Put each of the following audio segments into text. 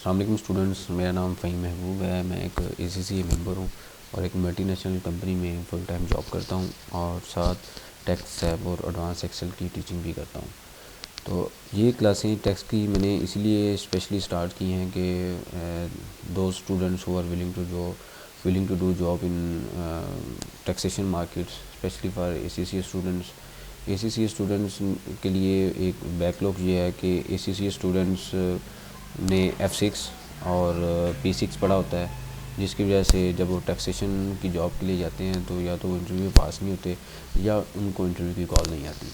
अस्सलाम वालेकुम स्टूडेंट्स, मेरा नाम फ़हीम महबूब है। मैं एक ACCA मेंबर हूँ और एक मल्टीनेशनल कंपनी में फुल टाइम जॉब करता हूँ और साथ टैक्स सैप और एडवांस एक्सेल की टीचिंग भी करता हूँ। तो ये क्लासें टैक्स की मैंने इसलिए स्पेशली स्टार्ट की हैं कि दो students who are willing to do job in taxation markets, specially for ACCA students. ACCA students के लिए एक बैकलॉग ये है कि ACCA स्टूडेंट्स ने F6 और P6 पढ़ा होता है, जिसकी वजह से जब वो टैक्सेशन की जॉब के लिए जाते हैं तो या तो वो इंटरव्यू पास नहीं होते या उनको इंटरव्यू की कॉल नहीं आती।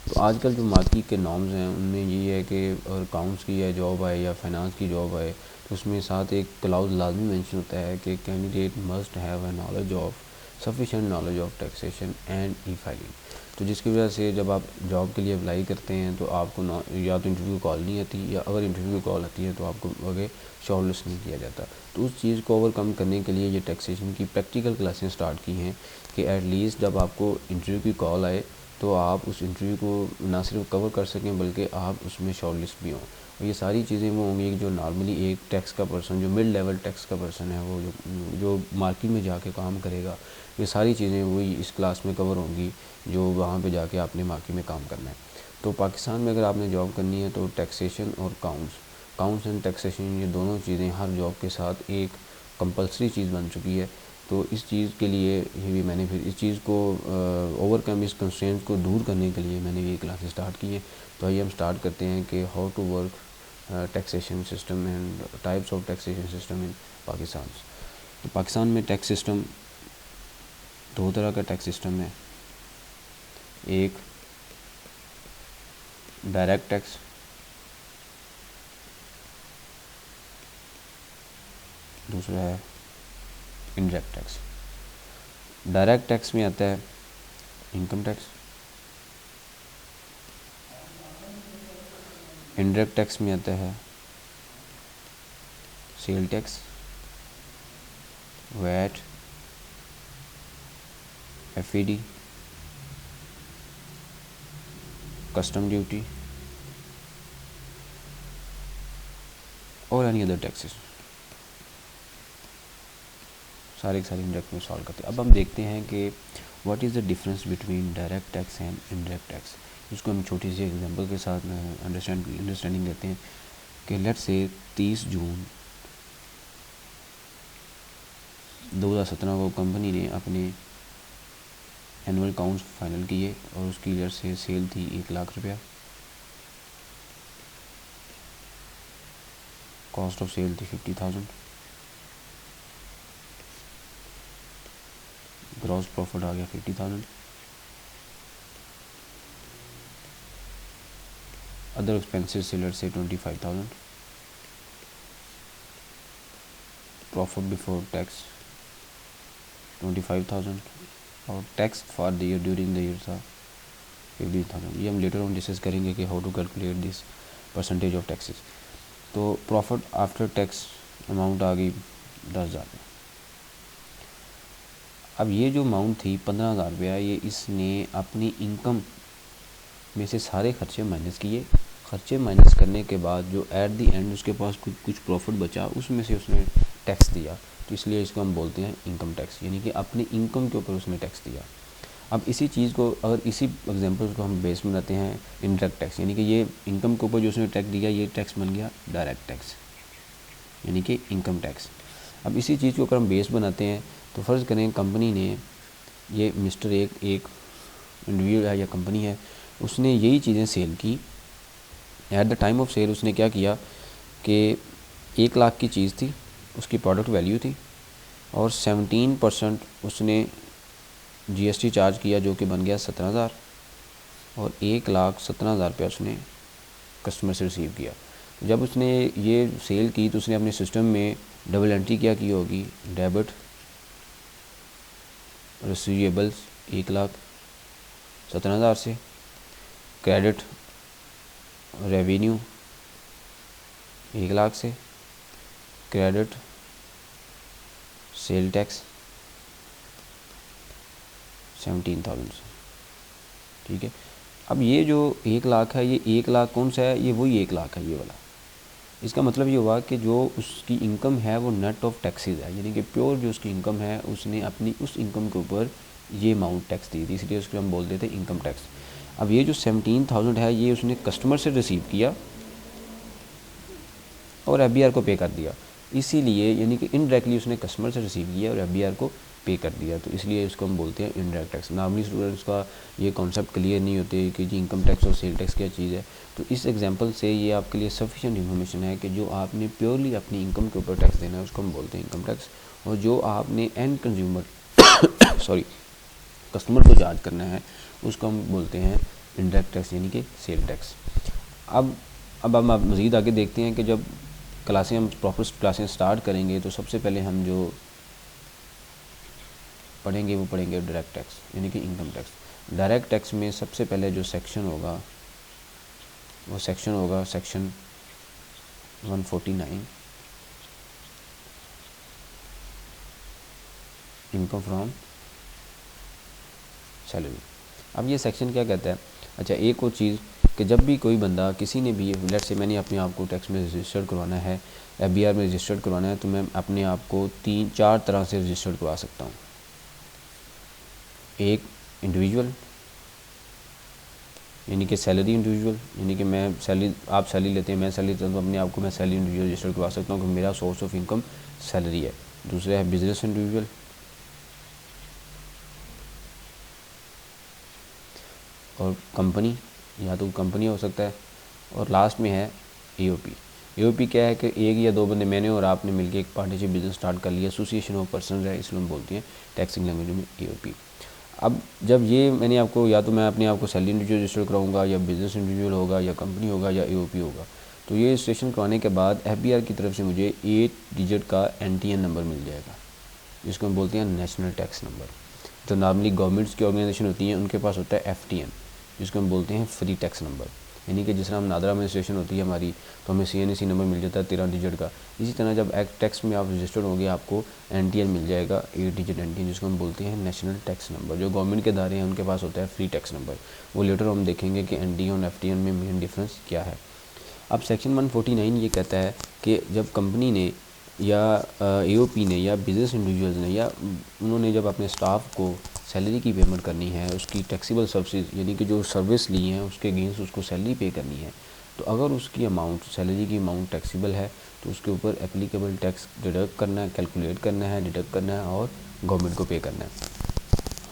तो आजकल जो मार्केट के नॉर्म्स हैं उनमें ये है कि अगर अकाउंट्स की या जॉब आए या फाइनेंस की जॉब आए तो उसमें साथ एक क्लाउज लाजमी मेंशन होता है कि candidate must have a knowledge of sufficient knowledge of taxation and E filing. तो जिसकी वजह से जब आप जॉब के लिए अप्लाई करते हैं तो आपको या तो इंटरव्यू कॉल नहीं आती या अगर इंटरव्यू कॉल आती है तो आपको आगे शॉर्टलिस्ट नहीं किया जाता। तो उस चीज़ को ओवरकम करने के लिए ये टैक्सेशन की प्रैक्टिकल क्लासें स्टार्ट की हैं कि एटलीस्ट जब आपको इंटरव्यू की कॉल आए तो आप उस इंटरव्यू को ना सिर्फ कवर कर सकें बल्कि आप उसमें शॉर्टलिस्ट भी हों। और ये सारी चीज़ें वो होंगी जो नॉर्मली एक टैक्स का पर्सन, जो मिड लेवल टैक्स का पर्सन है, वो जो मार्केट में जाके काम करेगा, ये सारी चीज़ें वही इस क्लास में कवर होंगी जो वहाँ पे जाके आपने मार्केट में काम करना है। तो पाकिस्तान में अगर आपने जॉब करनी है तो टैक्सेशन और काउंट्स एंड टैक्सेशन, ये दोनों चीज़ें हर जॉब के साथ एक कंपलसरी चीज़ बन चुकी है। तो इस चीज़ के लिए ही भी मैंने फिर इस चीज़ को ओवरकम, इस कंस्ट्रेंट को दूर करने के लिए मैंने ये क्लासेस स्टार्ट की है। तो आइए हम स्टार्ट करते हैं कि how to work taxation system and types of taxation system in Pakistan. तो पाकिस्तान में टैक्स सिस्टम दो तरह का टैक्स सिस्टम है। एक डायरेक्ट टैक्स, दूसरा है इनडायरेक्ट टैक्स। डायरेक्ट टैक्स में आता है इनकम टैक्स, इनडायरेक्ट टैक्स में आता है sale tax, VAT, FED, custom duty और एनी अदर टैक्सेस, सारे के सारे इनडायरेक्ट में सॉल्व करते हैं। अब हम देखते हैं कि what is the difference between direct tax and indirect tax. इसको हम छोटी सी एग्जांपल के साथ अंडरस्टैंडिंग देते हैं कि लेट्स से 30 जून 2017 को कंपनी ने अपने एनुअल अकाउंट्स फाइनल किए और उसकी लेट से सेल थी 1 लाख रुपया, कॉस्ट ऑफ सेल थी 50,000, ग्रॉस प्रॉफिट आ गया 50,000, अदर एक्सपेंसेस सेलर से 25,000, प्रॉफिट बिफोर टैक्स 25,000 और tax for the year during the year था 15,000। ये हम लेटर ऑन डिस्कस करेंगे कि how to calculate this percentage of taxes. तो प्रॉफिट आफ्टर टैक्स अमाउंट आ गई 10,000। अब ये जो अमाउंट थी 15,000 रुपया, ये इसने अपनी इनकम में से सारे खर्चे माइनस किए। खर्चे माइनस करने के बाद जो एट दी एंड उसके पास कुछ प्रॉफिट बचा, उसमें से उसने टैक्स दिया। तो इसलिए इसको हम बोलते हैं इनकम टैक्स, यानी कि अपनी इनकम के ऊपर उसने टैक्स दिया। अब इसी चीज़ को, अगर इसी एग्जांपल को हम बेस बनाते हैं इनडायरेक्ट टैक्स, यानी कि ये इनकम के ऊपर जो उसने टैक्स दिया, ये टैक्स बन गया डायरेक्ट टैक्स, यानी कि इनकम टैक्स। अब इसी चीज़ को अगर हम बेस बनाते हैं तो फ़र्ज़ करें कंपनी ने, ये मिस्टर एक इंडिविजुअल है या कंपनी है, उसने यही चीज़ें सेल की। At the time of sale उसने क्या किया कि 1 लाख की चीज़ थी, उसकी प्रोडक्ट वैल्यू थी और 17% उसने GST चार्ज किया जो कि बन गया 17,000 और 1,17,000 रुपया उसने कस्टमर से रिसीव किया। जब उसने ये सेल की तो उसने अपने सिस्टम में डबल एंट्री क्या की होगी, डेबिट रिसीवेबल्स 1,17,000 से, क्रेडिट रेवेन्यू 1 लाख से, क्रेडिट सेल टैक्स 17,000 से। ठीक है। अब ये जो 1 लाख है, ये 1 लाख कौन सा है, ये वही 1 लाख है ये वाला। इसका मतलब ये हुआ कि जो उसकी इनकम है वो नेट ऑफ टैक्सेस है, यानी कि प्योर जो उसकी इनकम है उसने अपनी उस इनकम के ऊपर ये अमाउंट टैक्स दी थी, इसलिए उसको हम बोल देते हैं इनकम टैक्स। अब ये जो 17,000 है ये उसने कस्टमर से रिसीव किया और FBR को पे कर दिया, इसीलिए यानी कि इनडायरेक्टली उसने कस्टमर से रिसीव किया और FBR को पे कर दिया, तो इसलिए इसको हम बोलते हैं इनडायरेक्ट टैक्स। नॉर्मली स्टूडेंट्स का ये कॉन्सेप्ट क्लियर नहीं होते कि जी इनकम टैक्स और सेल टैक्स क्या चीज़ है। तो इस एग्जांपल से ये आपके लिए सफिशिएंट इन्फॉर्मेशन है कि जो आपने प्योरली अपनी इनकम के ऊपर टैक्स देना है उसको हम बोलते हैं इनकम टैक्स, और जो आपने एंड कंज्यूमर सॉरी कस्टमर को चार्ज करना है उसको हम बोलते हैं इनडायरेक्ट टैक्स यानी कि सेल टैक्स। अब हम मज़ीद आगे देखते हैं कि जब हम प्रॉपर क्लासें स्टार्ट करेंगे तो सबसे पहले हम जो पढ़ेंगे वो पढ़ेंगे डायरेक्ट टैक्स यानी कि इनकम टैक्स। डायरेक्ट टैक्स में सबसे पहले जो सेक्शन होगा वो सेक्शन 149 इनकम फ्रॉम सैलरी। अब ये सेक्शन क्या कहता है? अच्छा, एक और चीज़ कि जब भी कोई बंदा किसी ने भी लेट से मैंने अपने आप को टैक्स में रजिस्टर्ड करवाना है, FBR में रजिस्टर्ड करवाना है, तो मैं अपने आप को 3-4 तरह से रजिस्टर्ड करवा सकता हूँ। एक इंडिविजुअल यानी कि सैलरी इंडिविजुअल, यानी कि मैं सैलरी, आप सैलरी लेते हैं, मैं सैलरी लेता हूँ, तो अपने आप को मैं सैलरी इंडिविजुअल रजिस्टर करवा सकता हूँ कि मेरा सोर्स ऑफ इनकम सैलरी है। दूसरा है बिजनेस इंडिविजुअल, और कंपनी, या तो कंपनी हो सकता है, और लास्ट में है AOP क्या है कि एक या दो बंदे, मैंने और आपने मिलकर एक पार्टनरशिप बिजनेस स्टार्ट कर लिया, एसोसिएशन ऑफ पर्सन है, इसलिए हम बोलते हैं टैक्सिंग लैंग्वेज में AOP। अब जब ये मैंने आपको, या तो मैं अपने आप को सैलरी इंडिविजुअल रजिस्टर कराऊंगा, या बिजनेस इंडिविजुअल होगा, या कंपनी होगा, या AOP होगा, तो ये रजिस्ट्रेशन करवाने के बाद FBR की तरफ से मुझे 8 डिजिट का NTN नंबर मिल जाएगा, जिसको हम बोलते हैं नेशनल टैक्स नंबर। तो नॉर्मली गवर्नमेंट्स की ऑर्गेनाइजेशन होती हैं उनके पास होता है FTN, जिसको हम बोलते हैं फ्री टैक्स नंबर, यानी कि जिस तरह हम नादरा में रजिस्ट्रेशन होती है हमारी, तो हमें CNAC नंबर मिल जाता है 13 डिजिट का। इसी तरह जब एक्ट टैक्स में आप रजिस्टर्ड होंगे आपको NTN मिल जाएगा, 8 डिजिट NTN, जिसको हम बोलते हैं नेशनल टैक्स नंबर। जो गवर्नमेंट के अदारे हैं उनके पास होता है फ्री टैक्स नंबर, वो लेटर हम देखेंगे कि NTN और FTN में मेन डिफरेंस क्या है। अब सेक्शन 149 ये कहता है कि जब कंपनी ने या AOP ने या बिज़नेस इंडिविजुअल्स ने या उन्होंने जब अपने स्टाफ को सैलरी की पेमेंट करनी है, उसकी टैक्सीबल सर्विस यानी कि जो सर्विस ली हैं उसके अगेंस्ट उसको सैलरी पे करनी है, तो अगर उसकी अमाउंट, सैलरी की अमाउंट टैक्सीबल है तो उसके ऊपर एप्लीकेबल टैक्स डिडक्ट करना है, कैलकुलेट करना है, डिडक्ट करना है और गवर्नमेंट को पे करना है।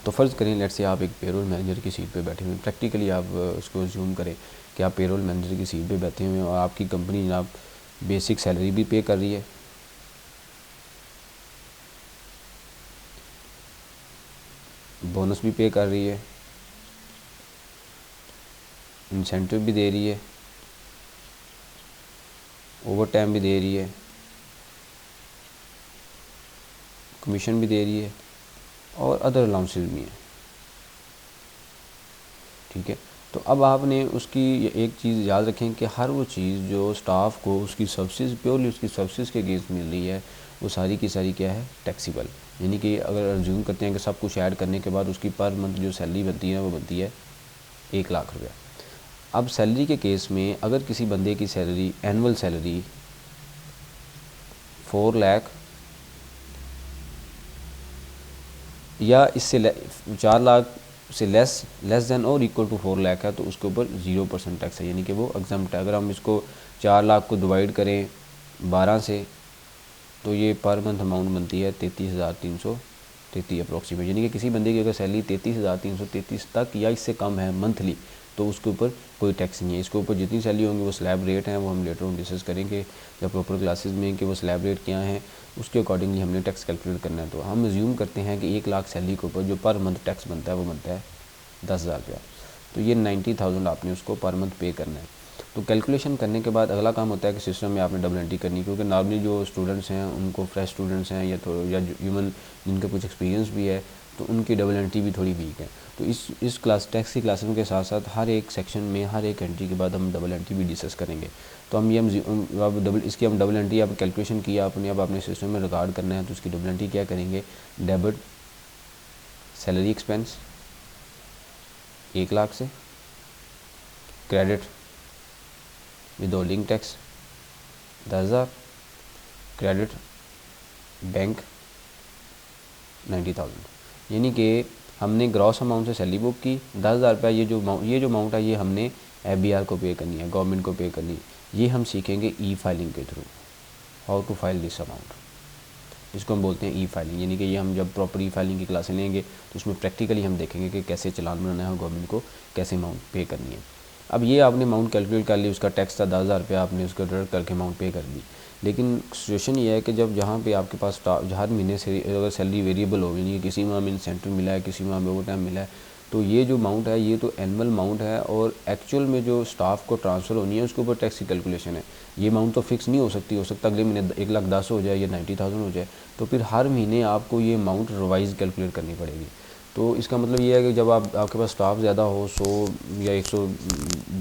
तो फ़र्ज़ करें लेट से आप एक पेरोल मैनेजर की सीट पे बैठे हुए हैं, प्रैक्टिकली आप उसको ज्यूम करें कि आप पेरोल मैनेजर की सीट पे बैठे हुए हैं और आपकी कंपनी जनाब बेसिक सैलरी भी पे कर रही है, बोनस भी पे कर रही है, इंसेंटिव भी दे रही है, ओवर टाइम भी दे रही है, कमीशन भी दे रही है और अदर अलाउंसेस भी हैं। ठीक है, तो अब आपने उसकी एक चीज़ याद रखें कि हर वो चीज़ जो स्टाफ को उसकी सर्विसेज, प्योरली उसकी सर्विसेज के अगेंस्ट मिल रही है, वो सारी की सारी क्या है, टैक्सीबल। यानी कि अगर अर्ज्यूम करते हैं कि सब कुछ ऐड करने के बाद उसकी पर मंथ जो सैलरी बनती है वो बनती है 1 लाख रुपया। अब सैलरी के केस में अगर किसी बंदे की सैलरी, एनुअल सैलरी 4 लाख या इससे 4 लाख से लेस देन और इक्वल टू 4 लाख है, तो उसके ऊपर 0% टैक्स है, यानी कि वो एग्जम्प्ट है। अगर हम इसको 4 लाख को डिवाइड करें 12 से, तो ये पर मंथ अमाउंट बनती है 33,333 अप्रोक्सीमेट, यानी कि किसी बंदे की अगर सैलरी 33,333 तक या इससे कम है मंथली, तो उसके ऊपर कोई टैक्स नहीं है। इसके ऊपर जितनी सैलरी होंगी वो स्लैब रेट हैं, वो हम लेटर ऑन डिस्कस करेंगे जब प्रॉपर क्लासेस में कि वो स्लैब रेट क्या है, उसके अकॉर्डिंगली हमने टैक्स कैलकुलेट करना है। तो हम अज्यूम करते हैं कि 1 लाख सैलरी के ऊपर जो पर मंथ टैक्स बनता है वो बनता है 10,000 रुपया, तो ये 90,000 आपने उसको पर मंथ पे करना है। तो कैलकुलेशन करने के बाद अगला काम होता है कि सिस्टम में आपने डबल एंट्री करनी, क्योंकि नॉर्मली जो स्टूडेंट्स हैं उनको, फ्रेश स्टूडेंट्स हैं या ह्यूमन जिनका कुछ एक्सपीरियंस भी है, तो उनकी डबल एंट्री भी थोड़ी वीक है। तो इस क्लास टैक्स की क्लासों के साथ साथ हर एक सेक्शन में हर एक एंट्री के बाद हम डबल एंट्री भी डिस्कस करेंगे। तो हम ये अब डबल एंट्री आप कैलकुलेशन किया आपने, अब अपने सिस्टम में रिकॉर्ड करना है, तो उसकी डबल एंट्री क्या करेंगे, डेबिट सैलरी एक्सपेंस 1 लाख से, credit with holding tax 10,000, credit bank 90,000। यानी कि हमने ग्रॉस अमाउंट से सैलरी बुक की 10,000 रुपये। ये जो अमाउंट है ये हमने FBR को पे करनी है, गवर्नमेंट को पे करनी है। ये हम सीखेंगे ई फाइलिंग के through, how to file this amount, जिसको हम बोलते हैं ई फाइलिंग। यानी कि ये हम जब प्रॉपर ई फाइलिंग की क्लासें लेंगे तो उसमें प्रैक्टिकली हम देखेंगे कि कैसे चालान बनाना है और गवर्नमेंट को कैसे अमाउंट पे करनी है। अब ये आपने अमाउंट कैलकुलेट कर ली, उसका टैक्स था 10,000 रुपये, आपने उसका डिडक्ट करके अमाउंट पे कर दी। लेकिन सिचुएशन ये है कि जब जहाँ पे आपके पास हर महीने से अगर सैलरी वेरिएबल हो, यानी कि किसी माह में इंसेंटिव मिला है, किसी माह में ओवर टाइम मिला है, तो ये जो अमाउंट है ये तो एनुअल अमाउंट है और एक्चुअल में जो स्टाफ को ट्रांसफ़र होनी है उसके ऊपर टैक्स की कैलकुलेशन है। ये अमाउंट तो फिक्स नहीं हो सकता अगले महीने 1,10,000 हो जाए या 90,000 हो जाए, तो फिर हर महीने आपको ये अमाउंट रिवाइज कैलकुलेट करनी पड़ेगी। तो इसका मतलब ये है कि जब आपके पास स्टाफ ज़्यादा हो, 100 या 100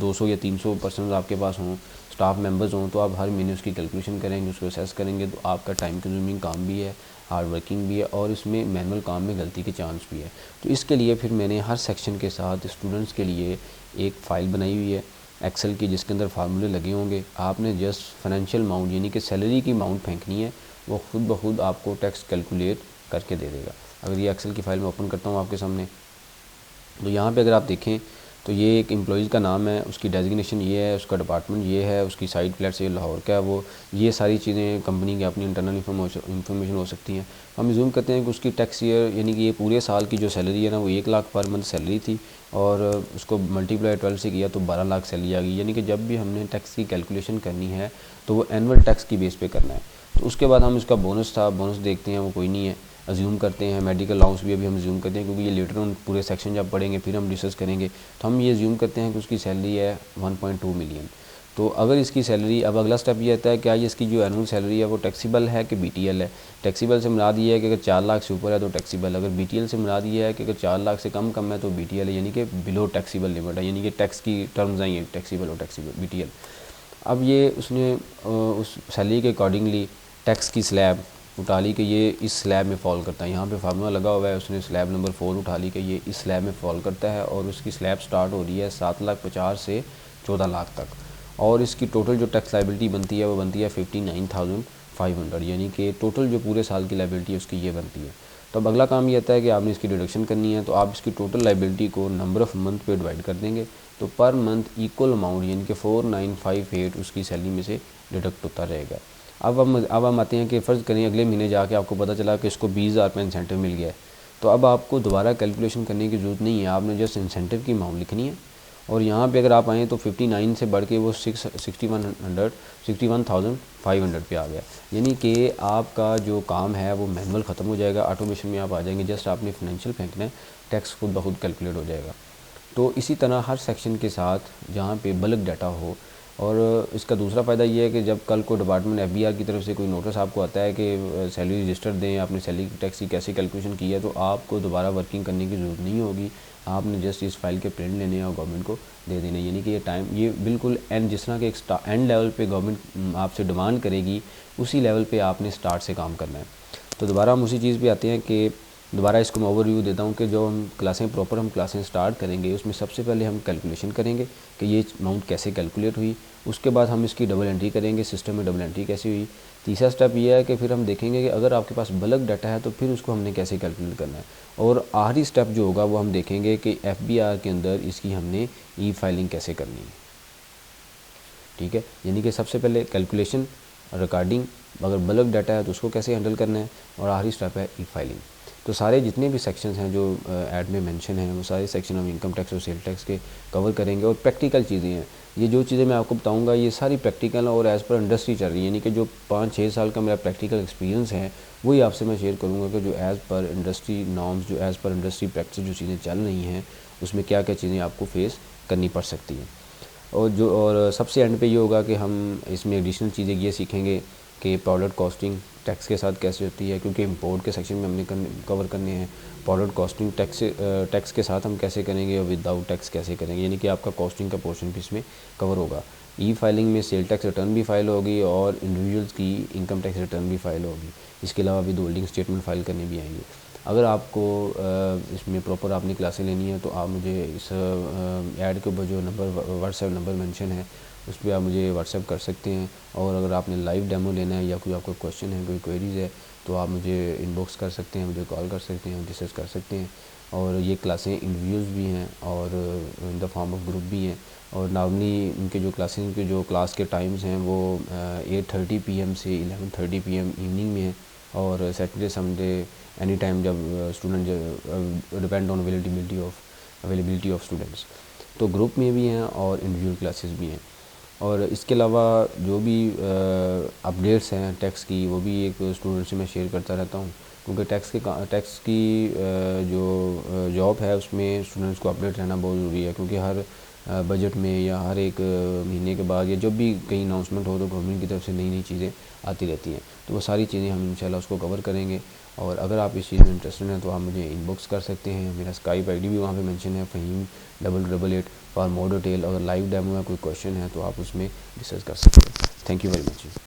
200 या 300 पर्सन आपके पास हों, स्टाफ मेंबर्स हों, तो आप हर महीने उसकी कैलकुलेशन करेंगे, उसको असेस करेंगे, तो आपका टाइम कंज्यूमिंग काम भी है, हार्ड वर्किंग भी है और इसमें मैनुअल काम में गलती के चांस भी है। तो इसके लिए फिर मैंने हर सेक्शन के साथ स्टूडेंट्स के लिए एक फ़ाइल बनाई हुई है एक्सेल की, जिसके अंदर फार्मूले लगे होंगे। आपने जस्ट फाइनेंशियल अमाउंट यानी कि सैलरी की अमाउंट फेंकनी है, वो खुद ब खुद आपको टैक्स कैलकुलेट करके दे देगा। अगर ये एक्सेल की फ़ाइल मैं ओपन करता हूँ आपके सामने, तो यहाँ पे अगर आप देखें तो ये एक एम्प्लॉइज़ का नाम है, उसकी डेजिग्नेशन ये है, उसका डिपार्टमेंट ये है, उसकी साइट फ्लैट से लाहौर का है वो, ये सारी चीज़ें कंपनी की अपनी इंटरनल इन्फॉर्मेशन हो सकती हैं। हम ज्यूम करते हैं कि उसकी टैक्स ईयर यानी कि ये पूरे साल की जो सैलरी है ना वो 1 लाख पर मंथ सैलरी थी और उसको मल्टीप्लाई 12 से किया तो 12 लाख सैलरी आ गई। यानी कि जब भी हमने टैक्स की कैलकुलेशन करनी है तो वो एनुअल टैक्स की बेस पे करना है। तो उसके बाद हम इसका बोनस था, बोनस देखते हैं वो कोई नहीं है, अज्यूम करते हैं। मेडिकल अलाउंस भी अभी हम अज्यूम करते हैं क्योंकि ये लेटर ऑन पूरे सेक्शन जब पढ़ेंगे फिर हम डिस्कस करेंगे। तो हम ये अज्यूम करते हैं कि उसकी सैलरी है 1.2 मिलियन। तो अगर इसकी सैलरी, अब अगला स्टेप ये आता है क्या ये इसकी जो एनुअल सैलरी है वो टैक्सीबल है कि BTL है। टैक्सीबल से मुराद ये है कि अगर 4 लाख से ऊपर है तो टैक्सीबल, अगर BTL से मुराद ये है कि अगर 4 लाख से कम है तो BTL है, यानी कि बिलो टैक्सीबल लिमिट है, यानी कि टैक्स की टर्म्स आई हैं टैक्सीबल और टैक्सीबल BTL। अब ये उसने उस सैलरी के अकॉर्डिंगली टैक्स की स्लैब उठा ली कि ये इस स्लैब में फॉल करता है। यहाँ पे फार्मूला लगा हुआ है, उसने स्लैब नंबर 4 उठा ली कि ये इस स्लैब में फॉल करता है और उसकी स्लैब स्टार्ट हो रही है 7,50,000 से 14 लाख तक और इसकी टोटल जो टैक्स लाइबिलिटी बनती है वो बनती है 59,500, यानी कि टोटल जो पूरे साल की लाइबिलिटी है उसकी ये बनती है। तो अब अगला काम ये आता है कि आपने इसकी डिडक्शन करनी है, तो आप इसकी टोटल लाइबिलिटी को नंबर ऑफ़ मंथ पे डिवाइड कर देंगे तो पर मंथ इक्वल अमाउंट यानी कि 4958 उसकी सैलरी में से डिडक्ट होता रहेगा। अब हम आते हैं कि फ़र्ज़ करें अगले महीने जाके आपको पता चला कि इसको 20,000 रुपये इंसेंटिव मिल गया है, तो अब आपको दोबारा कैलकुलेशन करने की ज़रूरत नहीं है, आपने जस्ट इंसेंटिव की अमाउंट लिखनी है। और यहाँ पे अगर आप आएँ तो 59 से बढ़ के वो 61,500 पे आ गया। यानी कि आपका जो काम है वो मैनुअल ख़त्म हो जाएगा, ऑटोमेशन में आप आ जाएंगे, जस्ट आपने फाइनेंशियल फेंकना है, टैक्स खुद ब खुद कैलकुलेट हो जाएगा। तो इसी तरह हर सेक्शन के साथ जहाँ पे बल्क डाटा हो। और इसका दूसरा फ़ायदा ये है कि जब कल को डिपार्टमेंट FBR की तरफ से कोई नोटिस आपको आता है कि सैलरी रजिस्टर दें, आपने सैलरी टैक्स की कैसे कैलकुलेशन की है, तो आपको दोबारा वर्किंग करने की ज़रूरत नहीं होगी। आपने जस्ट इस फाइल के प्रिंट लेने हैं और गवर्नमेंट को दे देने, यानी कि ये बिल्कुल एंड जिस तरह के एक एंड लेवल पे गवर्नमेंट आपसे डिमांड करेगी उसी लेवल पे आपने स्टार्ट से काम करना है। तो दोबारा हम उसी चीज़ पे आते हैं कि दोबारा इसको मैं ओवरव्यू देता हूँ कि जो हम क्लासें स्टार्ट करेंगे उसमें सबसे पहले हम कैलकुलेशन करेंगे कि ये अमाउंट कैसे कैलकुलेट हुई। उसके बाद हम इसकी डबल एंट्री करेंगे, सिस्टम में डबल एंट्री कैसे हुई। तीसरा स्टेप ये है कि फिर हम देखेंगे कि अगर आपके पास बल्क डाटा है तो फिर उसको हमने कैसे कैलकुलेट करना है। और आखिरी स्टेप जो होगा वो हम देखेंगे कि FBR के अंदर इसकी हमने ई फाइलिंग कैसे करनी है। ठीक है, यानी कि सबसे पहले कैलकुलेशन, रिकॉर्डिंग, अगर बल्क डाटा है तो उसको कैसे हैंडल करना है, और आखिरी स्टेप है ई फाइलिंग। तो सारे जितने भी सेक्शंस हैं जो ऐड में मेंशन हैं वो सारे सेक्शन हम इनकम टैक्स और सेल टैक्स के कवर करेंगे। और प्रैक्टिकल चीज़ें हैं, ये जो चीज़ें मैं आपको बताऊंगा ये सारी प्रैक्टिकल और एज़ पर इंडस्ट्री चल रही है, यानी कि जो 5-6 साल का मेरा प्रैक्टिकल एक्सपीरियंस है वही आपसे मैं शेयर करूँगा कि जो एज़ पर इंडस्ट्री नॉर्म्स, जो एज़ पर इंडस्ट्री प्रैक्टिस जो चीज़ें चल रही हैं उसमें क्या क्या चीज़ें आपको फेस करनी पड़ सकती हैं। और सबसे एंड पे ये होगा कि हम इसमें एडिशनल चीज़ें ये सीखेंगे कि प्रोडक्ट कॉस्टिंग टैक्स के साथ कैसे होती है, क्योंकि इंपोर्ट के सेक्शन में हमने कवर करने हैं। प्रोडक्ट कॉस्टिंग टैक्स के साथ हम कैसे करेंगे और विदाउट टैक्स कैसे करेंगे, यानी कि आपका कॉस्टिंग का पोर्शन भी इसमें कवर होगा। ई फाइलिंग में सेल टैक्स रिटर्न भी फाइल होगी और इंडिविजुअल्स की इनकम टैक्स रिटर्न भी फाइल होगी। इसके अलावा भी होल्डिंग स्टेटमेंट फाइल करने भी आएंगे। अगर आपको इसमें प्रॉपर आपने क्लासें लेनी है तो आप मुझे इस ऐड के ऊपर जो नंबर व्हाट्सएप नंबर मेंशन है उस पर आप मुझे व्हाट्सएप कर सकते हैं। और अगर आपने लाइव डेमो लेना है या कोई आपको क्वेश्चन है, कोई क्वेरीज़ है, तो आप मुझे इनबॉक्स कर सकते हैं, मुझे कॉल कर सकते हैं, डिस्कस कर सकते हैं। और ये क्लासें इंटरव्यूज़ भी हैं और in the form of group भी हैं। और नॉर्मली इनके जो क्लासेस के जो क्लास के टाइम्स हैं वो 8:30 PM से 11:30 PM इवनिंग में है। और सैटरडे संडे एनी टाइम जब student depend on availability of students. तो ग्रुप में भी हैं और इंडिविजुअल क्लासेस भी हैं। और इसके अलावा जो भी अपडेट्स हैं टैक्स की, वो भी एक स्टूडेंट से मैं शेयर करता रहता हूँ, क्योंकि टैक्स की जो जॉब है उसमें स्टूडेंट्स को अपडेट रहना बहुत ज़रूरी है। क्योंकि हर बजट में या हर एक महीने के बाद या जब भी कहीं अनाउंसमेंट हो तो गवर्नमेंट की तरफ से नई नई चीज़ें आती रहती हैं। तो वो सारी चीज़ें हम इंशाल्लाह उसको कवर करेंगे। और अगर आप इस चीज़ में इंटरेस्टेड हैं तो आप मुझे इनबॉक्स कर सकते हैं। मेरा स्काइप ID भी वहाँ पे मेंशन है, फ़हीम888 फॉर मोर डिटेल। अगर लाइव डेमो या कोई क्वेश्चन है तो आप उसमें डिस्कस कर सकते हैं। Thank you very much.